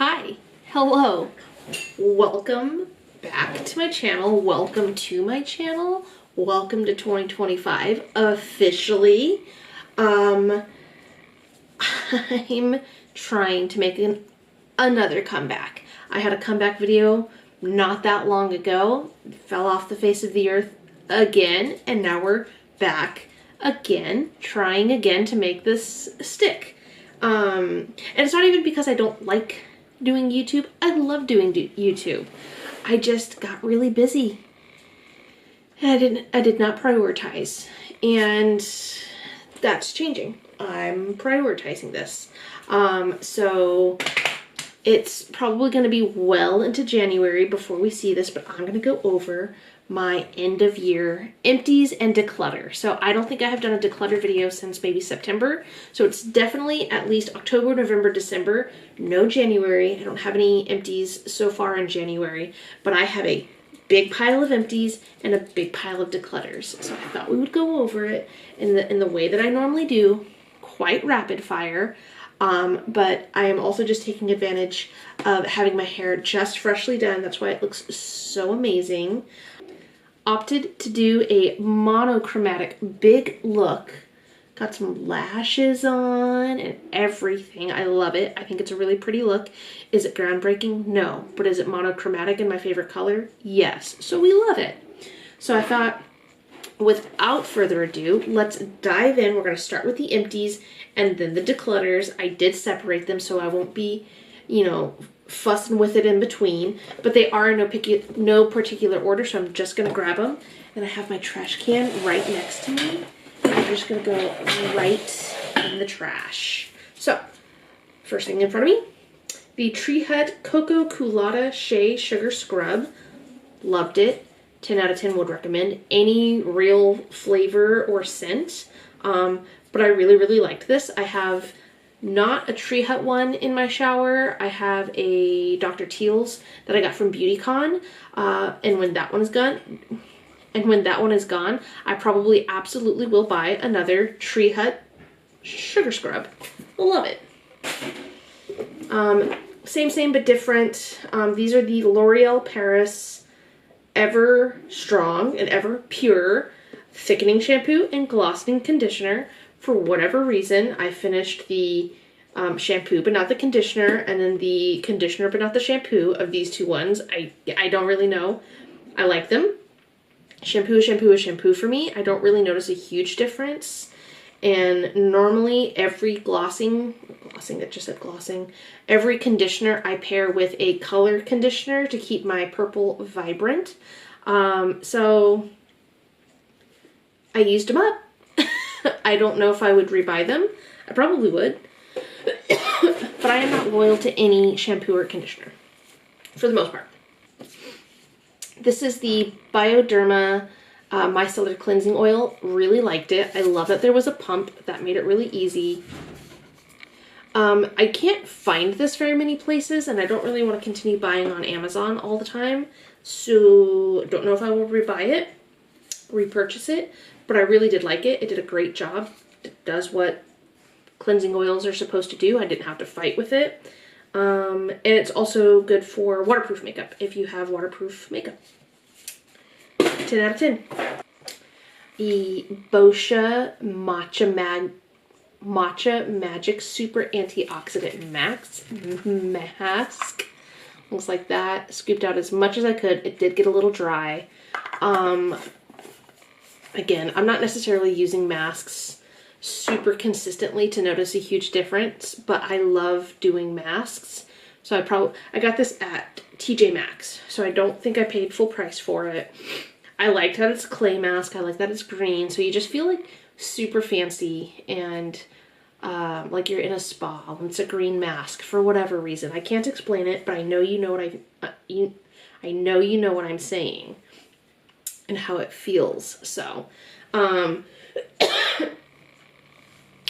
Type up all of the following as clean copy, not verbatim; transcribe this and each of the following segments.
Hi, hello, welcome back to my channel, welcome to my channel, welcome to 2025, officially. I'm trying to make another comeback. I had a comeback video not that long ago, fell off the face of the earth again, and now we're back again, trying again to make this stick. And it's not even because I don't like doing YouTube. I love doing YouTube. I just got really busy. And I did not prioritize. And that's changing. I'm prioritizing this. So it's probably going to be well into January before we see this, but I'm going to go over my end of year empties and declutter. So I don't think I have done a declutter video since maybe September. So it's definitely at least October, November, December, no January. I don't have any empties so far in January, but I have a big pile of empties and a big pile of declutters. So I thought we would go over it in the way that I normally do, quite rapid fire. But I am also just taking advantage of having my hair just freshly done. That's why it looks so amazing. Opted to do a monochromatic big look. Got some lashes on and everything. I love it. I think it's a really pretty look. Is it groundbreaking? No. But is it monochromatic and my favorite color? Yes. So we love it. So I thought, without further ado, let's dive in. We're going to start with the empties and then the declutters. I did separate them so I won't be, fussing with it in between, but they are in no particular order, so I'm just going to grab them. And I have my trash can right next to me. I'm just going to go right in the trash. So, first thing in front of me, the Tree Hut Cocoa Culotta Shea Sugar Scrub. Loved it. 10 out of 10 would recommend. Any real flavor or scent. But I really, really liked this. I have not a Tree Hut one in my shower. I have a Dr. Teal's that I got from BeautyCon. And when that one is gone, I probably absolutely will buy another Tree Hut Sugar Scrub. I love it. Same but different. These are the L'Oreal Paris Ever Strong and Ever Pure Thickening Shampoo and Glossing Conditioner. For whatever reason, I finished the shampoo but not the conditioner, and then the conditioner but not the shampoo of these two ones. I don't really know. I like them. Shampoo is shampoo for me. I don't really notice a huge difference. And normally every every conditioner I pair with a color conditioner to keep my purple vibrant. So I used them up. I don't know if I would rebuy them. I probably would. But I am not loyal to any shampoo or conditioner, for the most part. This is the Bioderma Micellar Cleansing Oil. Really liked it. I love that there was a pump. That made it really easy. I can't find this very many places, and I don't really want to continue buying on Amazon all the time. So, don't know if I will repurchase it, but I really did like it. It did a great job. It does what cleansing oils are supposed to do. I didn't have to fight with it. And it's also good for waterproof makeup, if you have waterproof makeup. 10 out of 10. The Boscia Matcha Magic Super Antioxidant Mask. Looks like that. Scooped out as much as I could. It did get a little dry. Again, I'm not necessarily using masks super consistently to notice a huge difference, but I love doing masks. So I got this at TJ Maxx, so I don't think I paid full price for it. I like that it's a clay mask. I like that it's green, so you just feel like super fancy and like you're in a spa when it's a green mask for whatever reason. I can't explain it, but I know you know what I know you know what I'm saying and how it feels. So,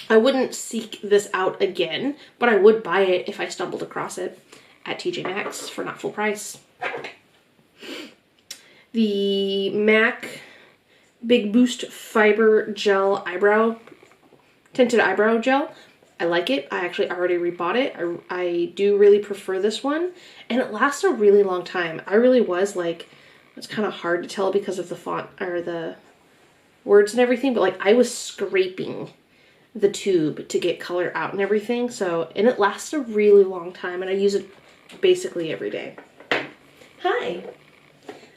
I wouldn't seek this out again, but I would buy it if I stumbled across it at TJ Maxx for not full price. The MAC Big Boost Fiber Gel Tinted Eyebrow Gel. I like it. I actually already rebought it. I do really prefer this one, and it lasts a really long time. I really was like, it's kind of hard to tell because of the font or the words and everything, but like I was scraping the tube to get color out and everything. So, and it lasts a really long time, and I use it basically every day. Hi,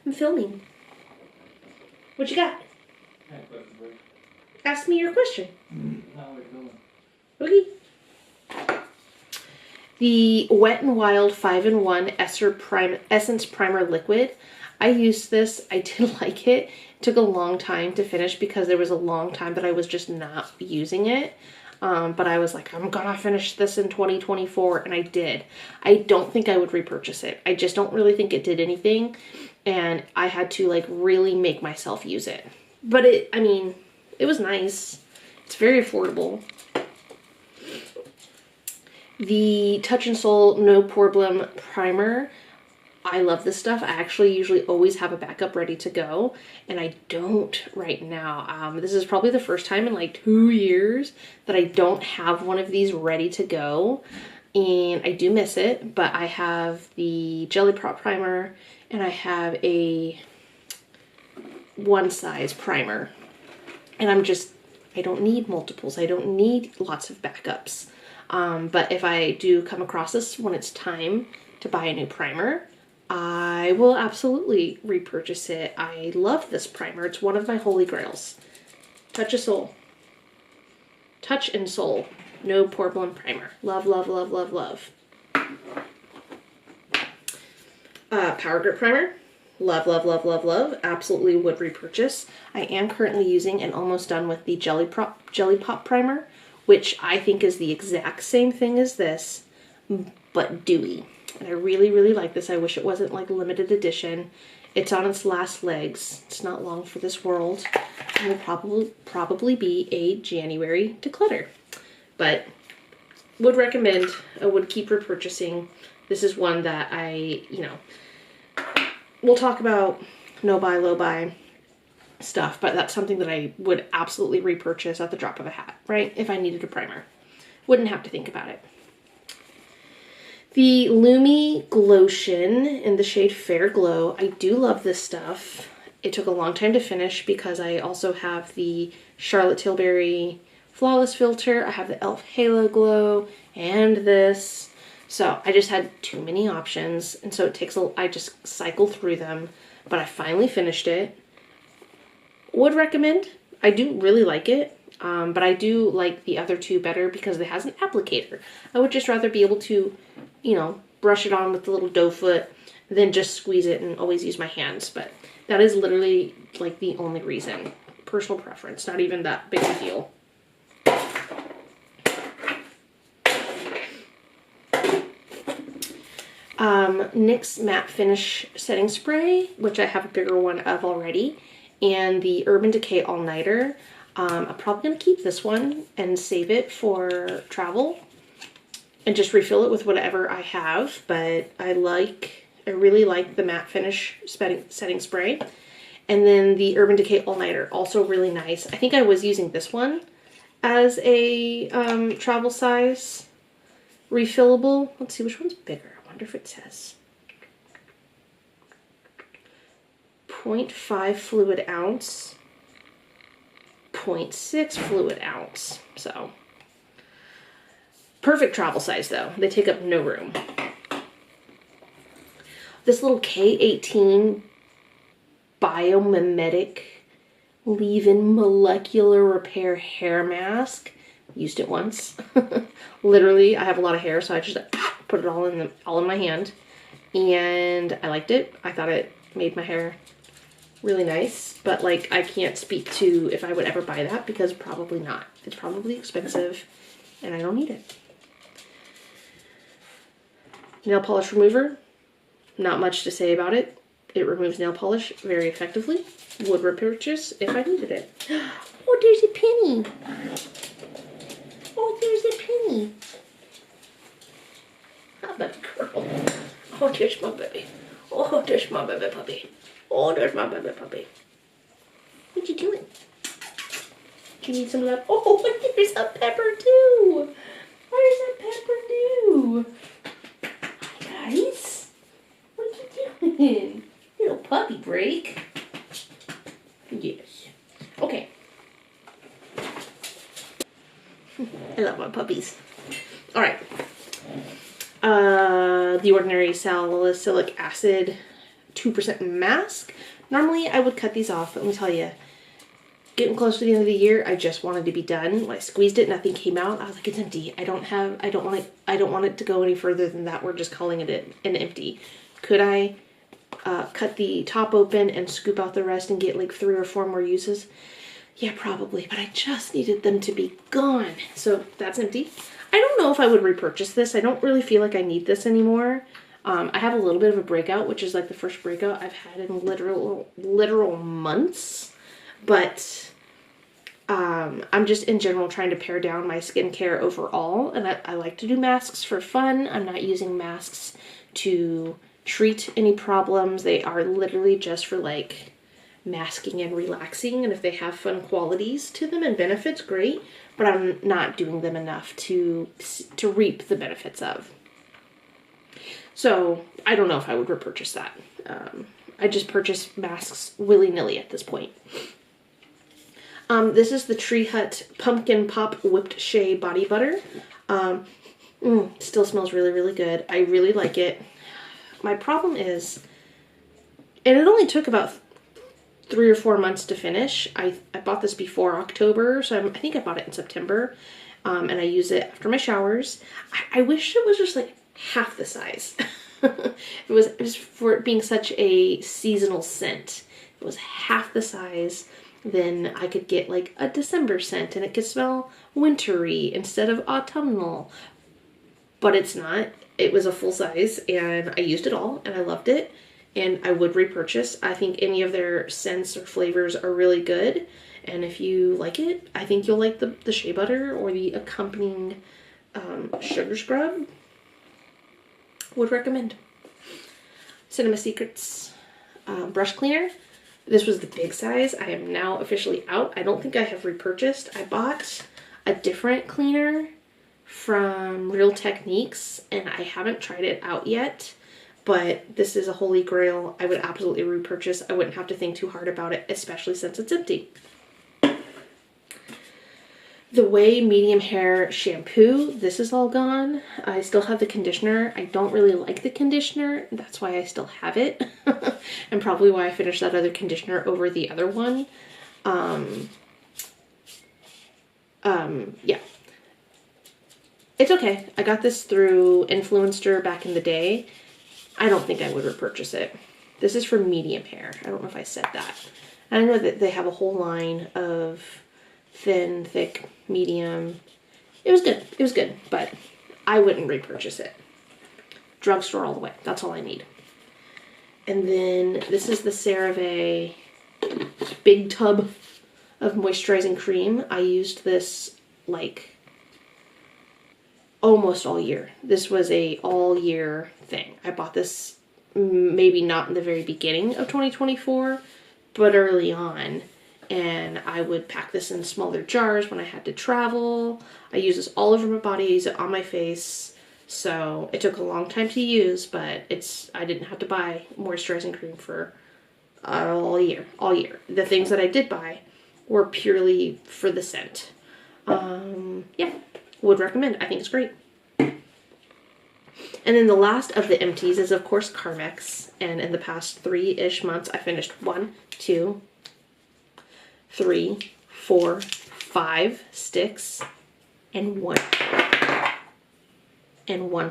I'm filming. What you got? Ask me your question. Okay. The Wet n Wild 5-in-1 Essence Primer Liquid. I used this. I did like it. It took a long time to finish because there was a long time that I was just not using it. But I was like, I'm gonna finish this in 2024, and I did. I don't think I would repurchase it. I just don't really think it did anything, and I had to like really make myself use it. But I mean, it was nice. It's very affordable. The Touch and Soul No Problem Primer. I love this stuff. I actually usually always have a backup ready to go, and I don't right now. This is probably the first time in like 2 years that I don't have one of these ready to go, and I do miss it, but I have the Jelly Prop Primer, and I have a one size primer, and I don't need multiples. I don't need lots of backups. But if I do come across this when it's time to buy a new primer, I will absolutely repurchase it. I love this primer. It's one of my holy grails. Touch and Soul. Touch and Soul. No Problem Primer. Love, love, love, love, love. Power Grip Primer. Love, love, love, love, love. Absolutely would repurchase. I am currently using and almost done with the Jelly Pop Primer, which I think is the exact same thing as this, but dewy. And I really, really like this. I wish it wasn't like limited edition. It's on its last legs. It's not long for this world. It will probably be a January declutter. But would recommend, I would keep repurchasing. This is one that we'll talk about no buy, low buy stuff, but that's something that I would absolutely repurchase at the drop of a hat, right? If I needed a primer. Wouldn't have to think about it. The Lumi Glotion in the shade Fair Glow. I do love this stuff. It took a long time to finish because I also have the Charlotte Tilbury Flawless Filter. I have the e.l.f. Halo Glow and this. So I just had too many options, and so I just cycle through them, but I finally finished it. Would recommend. I do really like it. But I do like the other two better because it has an applicator. I would just rather be able to, brush it on with the little doe foot than just squeeze it and always use my hands. But that is literally like the only reason. Personal preference, not even that big of a deal. NYX Matte Finish Setting Spray, which I have a bigger one of already, and the Urban Decay All Nighter. I'm probably going to keep this one and save it for travel and just refill it with whatever I have. But I really like the Matte Finish Setting Spray. And then the Urban Decay All Nighter, also really nice. I think I was using this one as a travel size refillable. Let's see, which one's bigger? I wonder if it says 0.5 fluid ounce. 0.6 fluid ounce. So perfect travel size though. They take up no room. This little K18 Biomimetic Leave-In Molecular Repair Hair Mask. Used it once. Literally, I have a lot of hair, so I just put it all in my hand, and I liked it. I thought it made my hair really nice, but like I can't speak to if I would ever buy that because probably not. It's probably expensive and I don't need it. Nail polish remover, not much to say about it. It removes nail polish very effectively. Would repurchase if I needed it. Oh, there's a penny. Oh, there's a penny. How about girl? Oh, there's my baby. Oh, there's my baby puppy. Oh, there's my baby puppy. What you doing? Do you need some love? Oh, there's a pepper too. Woo! Hi guys. What you doing? Little puppy break. Yes. Okay. I love my puppies. Alright. The Ordinary Salicylic Acid 2% mask. Normally I would cut these off, but let me tell you, getting close to the end of the year, I just wanted to be done. When I squeezed it, nothing came out. I was like, it's empty. I don't want it to go any further than that. We're just calling it an empty. Could I cut the top open and scoop out the rest and get like 3 or 4 more uses? Yeah, probably, but I just needed them to be gone. So that's empty. I don't know if I would repurchase this. I don't really feel like I need this anymore. I have a little bit of a breakout, which is like the first breakout I've had in literal months. But I'm just in general trying to pare down my skincare overall. And I like to do masks for fun. I'm not using masks to treat any problems. They are literally just for like masking and relaxing, and if they have fun qualities to them and benefits, great, but I'm not doing them enough to reap the benefits of. So I don't know if I would repurchase that. I just purchase masks willy-nilly at this point. This is the Tree Hut Pumpkin Pop Whipped Shea Body Butter. Still smells really, really good. I really like it. My problem is, and it only took about 3 or 4 months to finish. I bought this before October, so I think I bought it in September, and I use it after my showers. I wish it was just like half the size. it was for it being such a seasonal scent. If it was half the size, then I could get like a December scent and it could smell wintry instead of autumnal. But it's not. It was a full size and I used it all and I loved it. And I would repurchase. I think any of their scents or flavors are really good. And if you like it, I think you'll like the shea butter or the accompanying sugar scrub. Would recommend. Cinema Secrets brush cleaner. This was the big size. I am now officially out. I don't think I have repurchased. I bought a different cleaner from Real Techniques and I haven't tried it out yet. But this is a holy grail. I would absolutely repurchase. I wouldn't have to think too hard about it, especially since it's empty. The Way Medium Hair Shampoo. This is all gone. I still have the conditioner. I don't really like the conditioner. That's why I still have it. And probably why I finished that other conditioner over the other one. Yeah. It's okay. I got this through Influencer back in the day. I don't think I would repurchase it. This is for medium hair. I don't know if I said that. And I know that they have a whole line of thin, thick, medium. It was good. It was good, but I wouldn't repurchase it. Drugstore all the way. That's all I need. And then this is the CeraVe big tub of moisturizing cream. I used this like almost all year. This was a all year thing. I bought this maybe not in the very beginning of 2024, but early on. And I would pack this in smaller jars when I had to travel. I use this all over my body. I use it on my face. So it took a long time to use, but I didn't have to buy moisturizing cream for all year. The things that I did buy were purely for the scent. Yeah. Would recommend. I think it's great. And then the last of the empties is, of course, Carmex. And in the past 3-ish months, I finished 1, 2, 3, 4, 5 sticks and one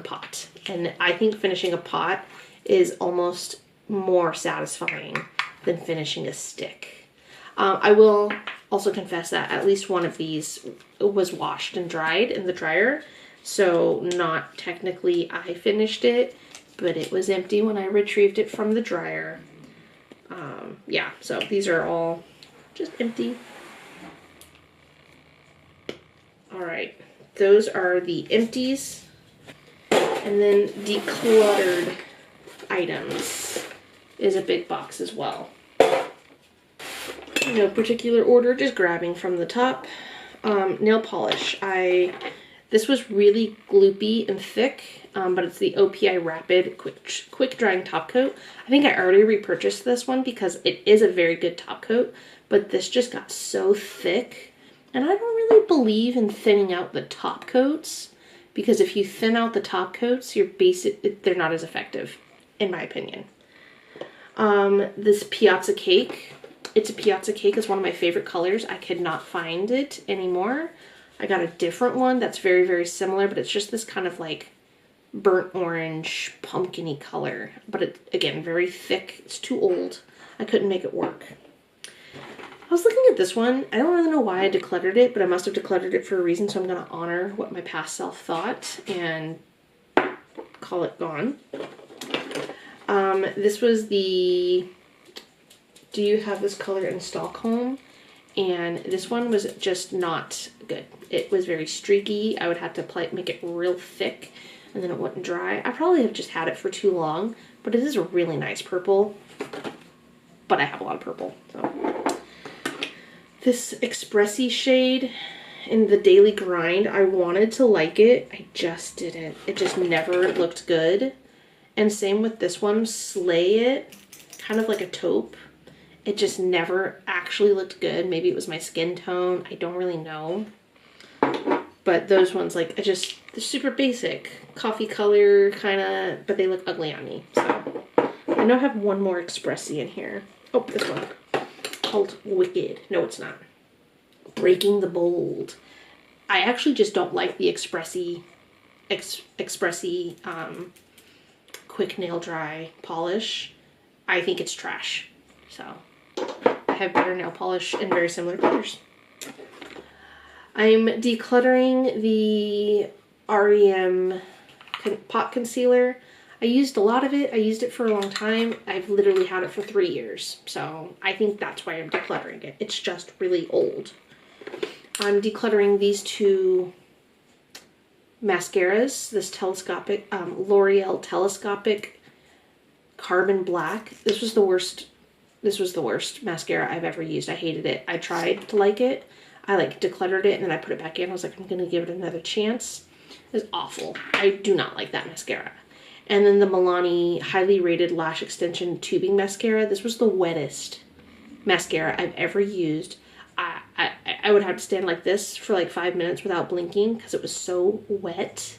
pot. And I think finishing a pot is almost more satisfying than finishing a stick. I will also confess that at least one of these was washed and dried in the dryer. So not technically I finished it, but it was empty when I retrieved it from the dryer. Yeah, so these are all just empty. All right, those are the empties. And then decluttered items is a big box as well. No particular order, just grabbing from the top. Nail polish. I This was really gloopy and thick, but it's the OPI Rapid Quick Drying Top Coat. I think I already repurchased this one because it is a very good top coat, but this just got so thick. And I don't really believe in thinning out the top coats, because if you thin out the top coats, they're not as effective, in my opinion. This Piazza Cake. It's a Piazza Cake. It's one of my favorite colors. I could not find it anymore. I got a different one that's very, very similar, but it's just this kind of like burnt orange, pumpkin-y color. But it, again, very thick. It's too old. I couldn't make it work. I was looking at this one. I don't really know why I decluttered it, but I must have decluttered it for a reason, so I'm going to honor what my past self thought and call it gone. This was the Do You Have This Color in Stockholm? And this one was just not good. It was very streaky. I would have to make it real thick, and then it wouldn't dry. I probably have just had it for too long, but it is a really nice purple. But I have a lot of purple, so. This Expressy shade in the Daily Grind, I wanted to like it. I just didn't. It just never looked good. And same with this one, Slay It, kind of like a taupe. It just never actually looked good. Maybe it was my skin tone. I don't really know. But those ones, like, they're super basic. Coffee color, kind of, but they look ugly on me. So, I know I have one more Expressy in here. Oh, this one. Called Wicked. No, it's not. Breaking the Mold. I actually just don't like the Expressy quick nail dry polish. I think it's trash. So, I have better nail polish in very similar colors. I'm decluttering the REM pot concealer. I used a lot of it. I used it for a long time. I've literally had it for 3 years. So, I think that's why I'm decluttering it. It's just really old. I'm decluttering these two mascaras. This telescopic, L'Oreal Telescopic Carbon Black. This was the worst mascara I've ever used. I hated it. I tried to like it. I decluttered it and then I put it back in. I was like, I'm going to give it another chance. It's awful. I do not like that mascara. And then the Milani Highly Rated Lash Extension Tubing Mascara. This was the wettest mascara I've ever used. I would have to stand like this for like 5 minutes without blinking because it was so wet.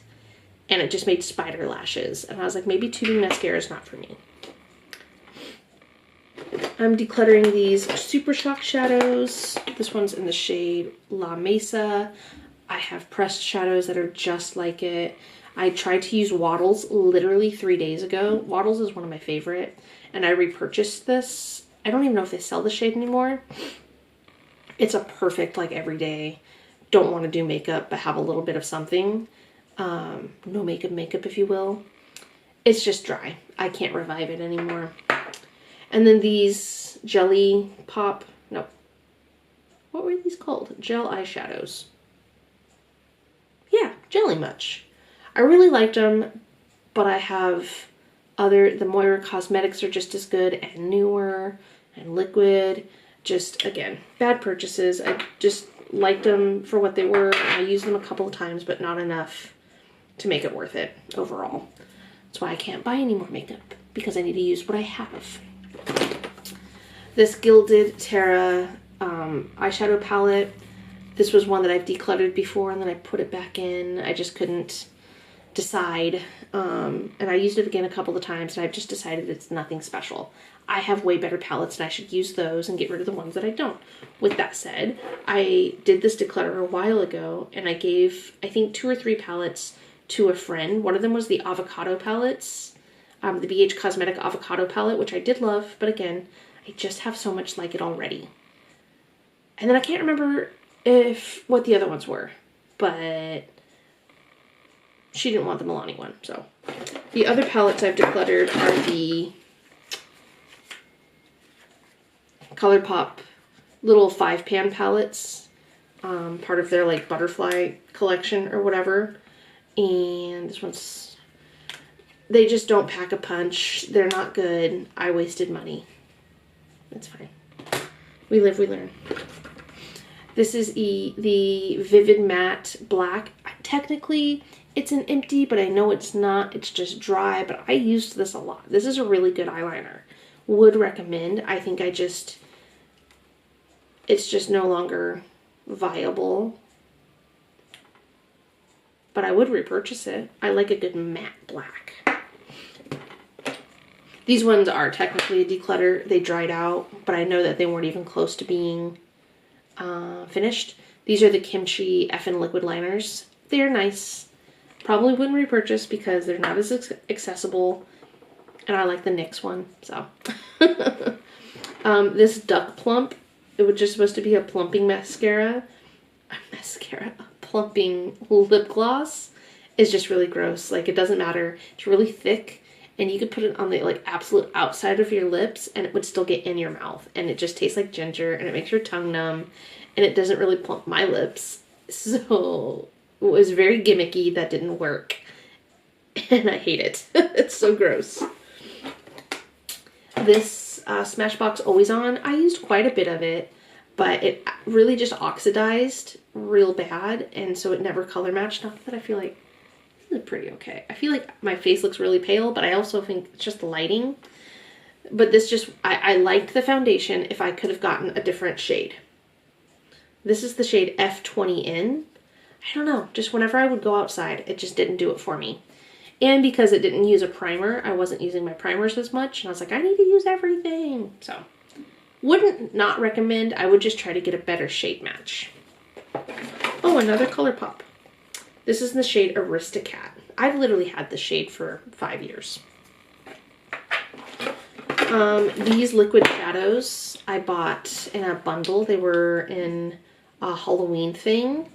And it just made spider lashes. And I was like, maybe tubing mascara is not for me. I'm decluttering these Super Shock shadows. This one's in the shade La Mesa. I have pressed shadows that are just like it. I tried to use Waddles literally 3 days ago. Waddles is one of my favorite. And I repurchased this. I don't even know if they sell the shade anymore. It's a perfect, like, everyday, don't want to do makeup, but have a little bit of something. No makeup, if you will. It's just dry. I can't revive it anymore. And then these Jelly Pop, no. What were these called? Gel eyeshadows. Yeah, Jelly Much. I really liked them, but I have the Moira Cosmetics are just as good and newer and liquid. Just, again, bad purchases. I just liked them for what they were. I used them a couple of times, but not enough to make it worth it overall. That's why I can't buy any more makeup, because I need to use what I have. This Gilded Terra eyeshadow palette. This was one that I've decluttered before, and then I put it back in. I just couldn't decide. And I used it again a couple of times, and I've just decided it's nothing special. I have way better palettes and I should use those and get rid of the ones that I don't. With that said, I did this declutter a while ago and I gave, I think, 2 or 3 palettes to a friend. One of them was the avocado palettes, the BH Cosmetic avocado palette, which I did love, but again, I just have so much like it already. And then I can't remember what the other ones were, but she didn't want the Milani one, so. The other palettes I've decluttered are the ColourPop little 5-pan palettes, part of their like butterfly collection or whatever. And this one's, they just don't pack a punch. They're not good. I wasted money. It's fine. We live, we learn. This is the Vivid Matte Black. technically it's an empty, but I know it's not. It's just dry, but I used this a lot. This is a really good eyeliner. Would recommend. I think it's just no longer viable. But I would repurchase it. I like a good matte black. These ones are technically a declutter. They dried out, but I know that they weren't even close to being finished. These are the Kimchi Effin' Liquid Liners. They're nice. Probably wouldn't repurchase because they're not as accessible. And I like the NYX one, so. This Duck Plump, it was just supposed to be a plumping mascara. A plumping lip gloss is just really gross. Like, it doesn't matter. It's really thick. And you could put it on the like absolute outside of your lips and it would still get in your mouth. And it just tastes like ginger and it makes your tongue numb. And it doesn't really plump my lips. So it was very gimmicky. That didn't work. And I hate it. It's so gross. This Smashbox Always On, I used quite a bit of it. But it really just oxidized real bad. And so it never color matched. Not that I feel like this is pretty okay. I feel like my face looks really pale, but I also think it's just the lighting. But this just, I liked the foundation if I could have gotten a different shade. This is the shade F20N. I don't know, just whenever I would go outside, it just didn't do it for me. And because it didn't use a primer, I wasn't using my primers as much. And I was like, I need to use everything. So, wouldn't not recommend. I would just try to get a better shade match. Oh, another ColourPop. This is in the shade Aristocat. I've literally had this shade for 5 years. These liquid shadows I bought in a bundle. They were in a Halloween thing.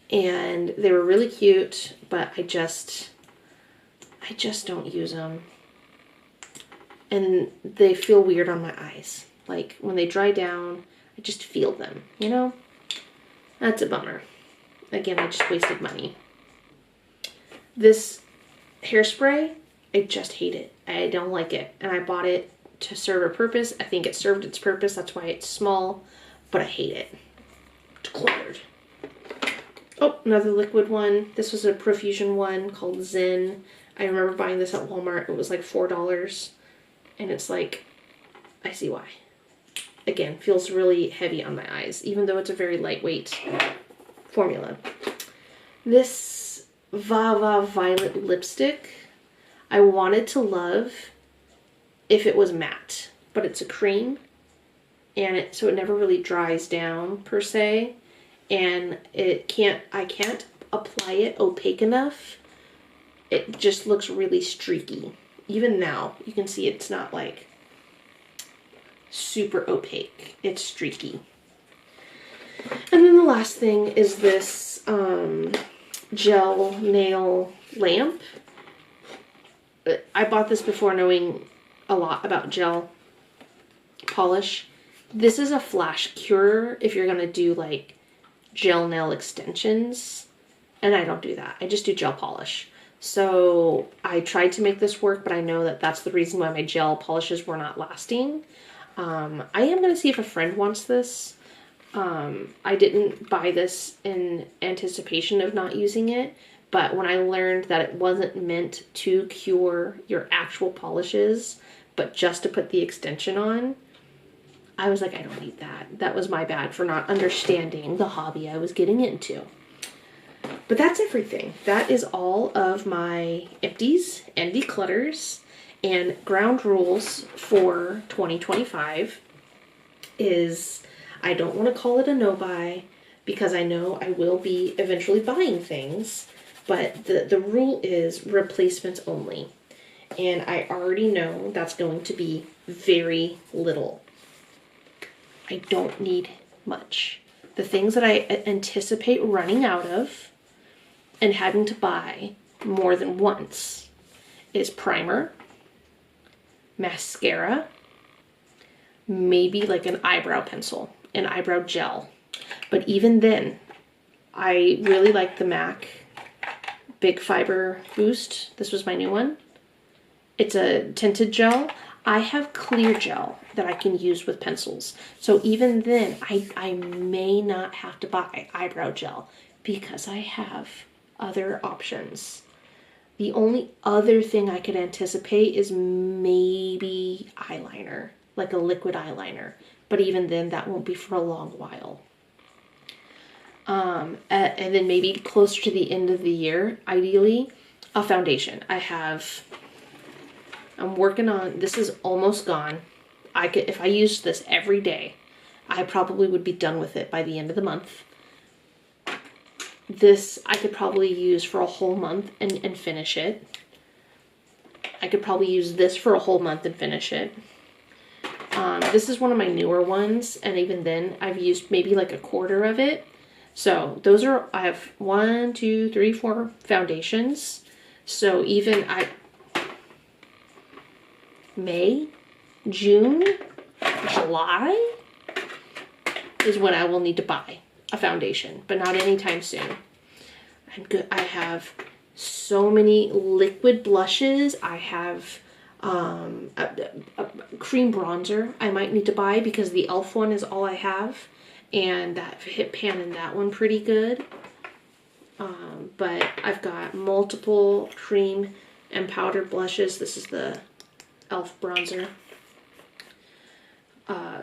And they were really cute, but I just don't use them. And they feel weird on my eyes. Like, when they dry down, I just feel them, you know? That's a bummer. Again, I just wasted money. This hairspray, I just hate it. I don't like it. And I bought it to serve a purpose. I think it served its purpose. That's why it's small. But I hate it. It's cluttered. Oh, another liquid one. This was a Profusion one called Zen. I remember buying this at Walmart. It was like $4. And it's like, I see why. Again, feels really heavy on my eyes, even though it's a very lightweight formula. This Vava Violet lipstick, I wanted to love if it was matte, but it's a cream, and so it never really dries down per se, and I can't apply it opaque enough. It just looks really streaky. Even now, you can see it's not like super opaque. It's streaky. And then the last thing is this gel nail lamp. I bought this before knowing a lot about gel polish. This is a flash cure if you're going to do like gel nail extensions. And I don't do that. I just do gel polish. So I tried to make this work, but I know that that's the reason why my gel polishes were not lasting. I am going to see if a friend wants this. I didn't buy this in anticipation of not using it, but when I learned that it wasn't meant to cure your actual polishes, but just to put the extension on, I was like, I don't need that. That was my bad for not understanding the hobby I was getting into. But that's everything. That is all of my empties and declutters. And ground rules for 2025 is I don't want to call it a no-buy because I know I will be eventually buying things, but the rule is replacements only. And I already know that's going to be very little. I don't need much. The things that I anticipate running out of and having to buy more than once is primer, mascara, maybe like an eyebrow pencil, an eyebrow gel. But even then, I really like the MAC Big Fiber Boost. This was my new one. It's a tinted gel. I have clear gel that I can use with pencils. So even then, I may not have to buy eyebrow gel because I have other options. The only other thing I could anticipate is maybe eyeliner, like a liquid eyeliner. But even then, that won't be for a long while. And then maybe closer to the end of the year, ideally, a foundation. I'm working on, this is almost gone. If I used this every day, I probably would be done with it by the end of the month. This I could probably use for a whole month and finish it. I could probably use this for a whole month and finish it. This is one of my newer ones, and even then I've used maybe like a quarter of it. So those are, I have 1, 2, 3, 4 foundations. So even May, June, July is when I will need to buy a foundation, but not anytime soon. I'm good. I have so many liquid blushes. I have a cream bronzer I might need to buy because the e.l.f. one is all I have, and that hit pan in that one pretty good. But I've got multiple cream and powder blushes. This is the e.l.f. bronzer.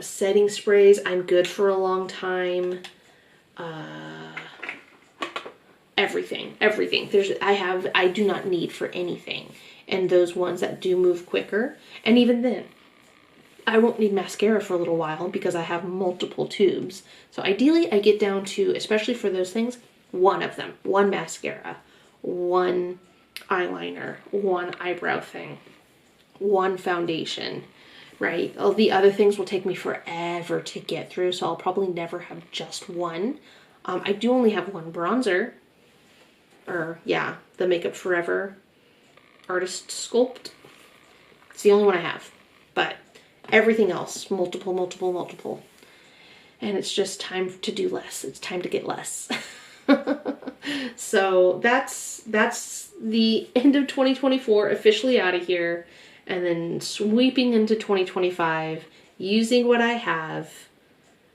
Setting sprays, I'm good for a long time. Everything. I do not need for anything. And those ones that do move quicker. And even then, I won't need mascara for a little while because I have multiple tubes. So ideally, I get down to, especially for those things, one of them. One mascara, one eyeliner, one eyebrow thing, one foundation, right? All the other things will take me forever to get through, so I'll probably never have just one. I do only have one bronzer. Or, yeah, the Makeup Forever Artist Sculpt. It's the only one I have. But everything else, multiple. And it's just time to do less. It's time to get less. So that's the end of 2024, officially out of here. And then sweeping into 2025, using what I have,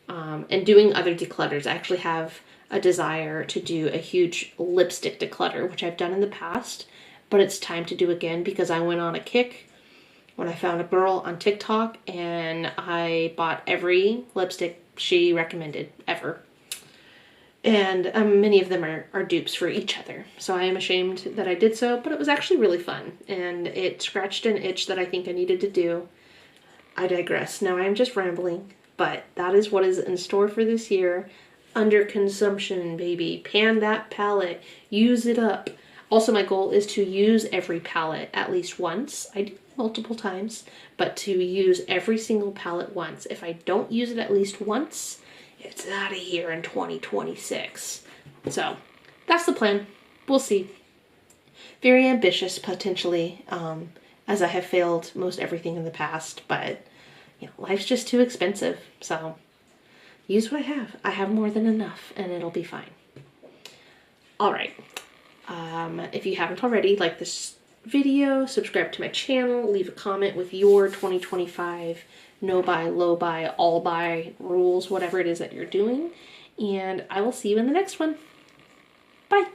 and doing other declutters. I actually have a desire to do a huge lipstick declutter, which I've done in the past, but it's time to do again because I went on a kick when I found a girl on TikTok and I bought every lipstick she recommended ever. And many of them are dupes for each other. So I am ashamed that I did so, but it was actually really fun. And it scratched an itch that I think I needed to do. I digress. Now I'm just rambling, but that is what is in store for this year. Under consumption, baby. Pan that palette. Use it up. Also, my goal is to use every palette at least once. I do multiple times, but to use every single palette once. If I don't use it at least once, it's out of here in 2026. So that's the plan. We'll see. Very ambitious, potentially, as I have failed most everything in the past, but you know, life's just too expensive. So use what I have. I have more than enough, and it'll be fine. All right. If you haven't already, like this video, subscribe to my channel, leave a comment with your 2025 no buy, low buy, all buy rules, whatever it is that you're doing. And I will see you in the next one. Bye.